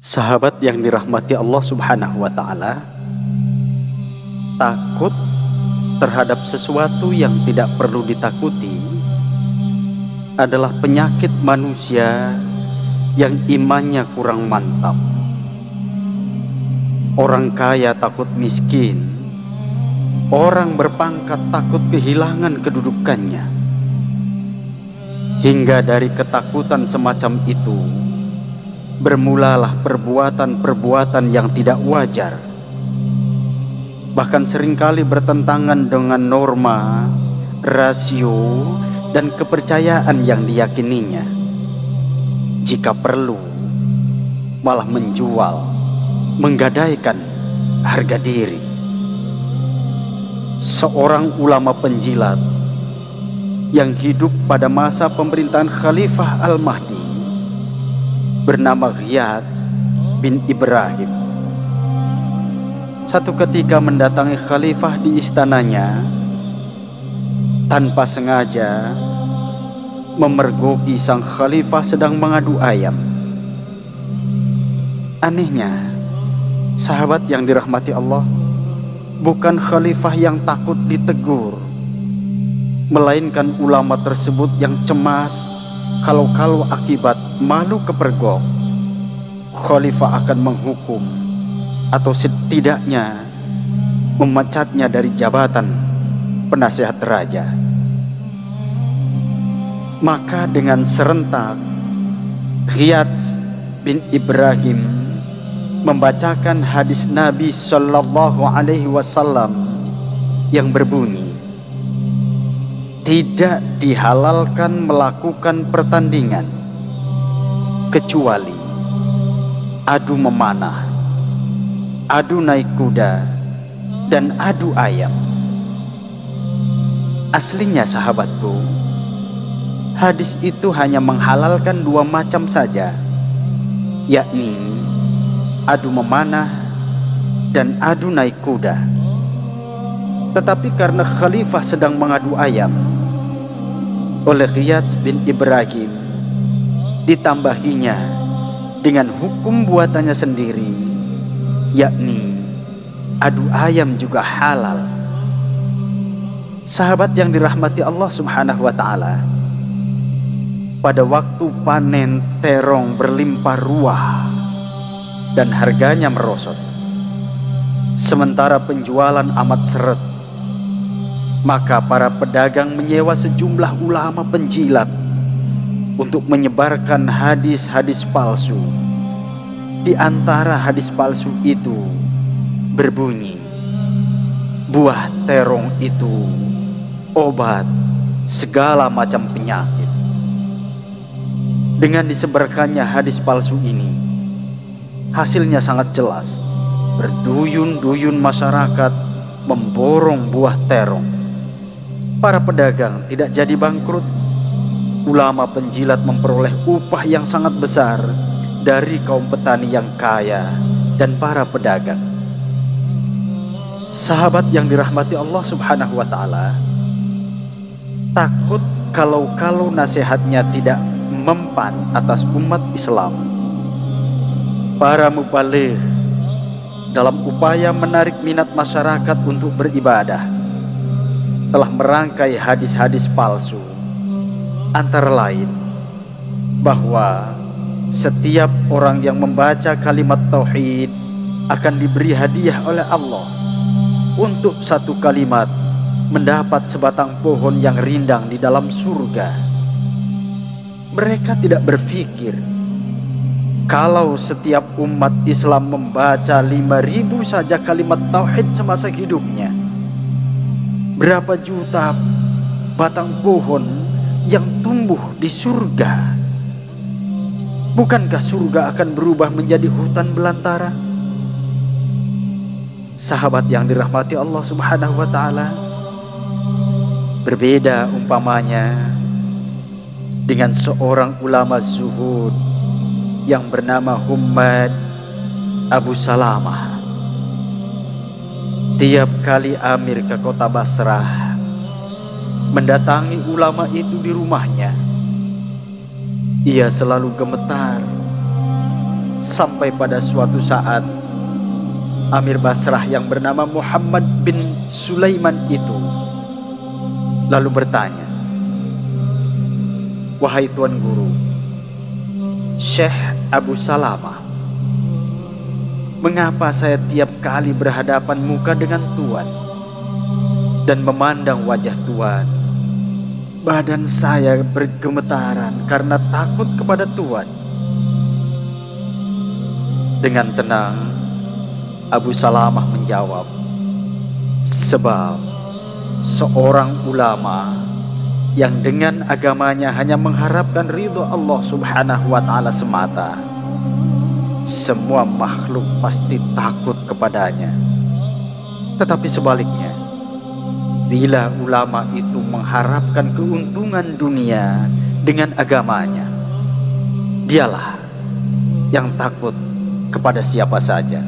Sahabat yang dirahmati Allah Subhanahu wa Ta'ala, takut terhadap sesuatu yang tidak perlu ditakuti adalah penyakit manusia yang imannya kurang mantap. Orang kaya takut miskin, orang berpangkat takut kehilangan kedudukannya. Hingga dari ketakutan semacam itu bermulalah perbuatan-perbuatan yang tidak wajar, bahkan seringkali bertentangan dengan norma, rasio, dan kepercayaan yang diyakininya. Jika perlu, malah menjual, menggadaikan harga diri. Seorang ulama penjilat yang hidup pada masa pemerintahan Khalifah Al-Mahdi bernama Ghiyath bin Ibrahim, satu ketika mendatangi khalifah di istananya, tanpa sengaja memergoki sang khalifah sedang mengadu ayam. Anehnya, sahabat yang dirahmati Allah, bukan khalifah yang takut ditegur, melainkan ulama tersebut yang cemas kalau akibat malu kepergok, khalifah akan menghukum atau setidaknya memecatnya dari jabatan penasihat raja. Maka dengan serentak Ghiyath bin Ibrahim membacakan hadis Nabi Sallallahu Alaihi Wasallam yang berbunyi, tidak dihalalkan melakukan pertandingan kecuali adu memanah, adu naik kuda, dan adu ayam. Aslinya sahabatku, hadis itu hanya menghalalkan dua macam saja, yakni adu memanah dan adu naik kuda. Tetapi karena khalifah sedang mengadu ayam, oleh Ghiyath bin Ibrahim ditambahinya dengan hukum buatannya sendiri, yakni adu ayam juga halal. Sahabat yang dirahmati Allah Subhanahu wa Ta'ala, pada waktu panen terong berlimpah ruah dan harganya merosot, sementara penjualan amat seret, maka para pedagang menyewa sejumlah ulama penjilat untuk menyebarkan hadis-hadis palsu. Di antara hadis palsu itu berbunyi, buah terong itu obat segala macam penyakit. Dengan disebarkannya hadis palsu ini, hasilnya sangat jelas. Berduyun-duyun masyarakat memborong buah terong. Para pedagang tidak jadi bangkrut. Ulama penjilat memperoleh upah yang sangat besar dari kaum petani yang kaya dan para pedagang. Sahabat yang dirahmati Allah Subhanahu wa Ta'ala, takut kalau nasihatnya tidak mempan atas umat Islam, para mubaligh dalam upaya menarik minat masyarakat untuk beribadah telah merangkai hadis-hadis palsu, antara lain bahwa setiap orang yang membaca kalimat tauhid akan diberi hadiah oleh Allah. Untuk satu kalimat mendapat sebatang pohon yang rindang di dalam surga. Mereka tidak berpikir kalau setiap umat Islam membaca 5.000 saja kalimat tauhid semasa hidupnya, berapa juta batang pohon yang tumbuh di surga. Bukankah surga akan berubah menjadi hutan belantara? Sahabat yang dirahmati Allah Subhanahu wa Ta'ala, berbeda umpamanya dengan seorang ulama zuhud yang bernama Hummad Abu Salamah. Tiap kali Amir ke kota Basrah mendatangi ulama itu di rumahnya, ia selalu gemetar Sampai pada suatu saat Amir Basrah yang bernama Muhammad bin Sulaiman itu lalu bertanya, "Wahai Tuan Guru, Syekh Abu Salamah, mengapa saya tiap kali berhadapan muka dengan Tuan dan memandang wajah Tuan, badan saya bergemetaran karena takut kepada Tuan?" Dengan tenang, Abu Salamah menjawab, "Sebab seorang ulama yang dengan agamanya hanya mengharapkan ridho Allah Subhanahu wa Ta'ala semata, semua makhluk pasti takut kepadanya. Tetapi sebaliknya, bila ulama itu mengharapkan keuntungan dunia dengan agamanya, dialah yang takut kepada siapa saja."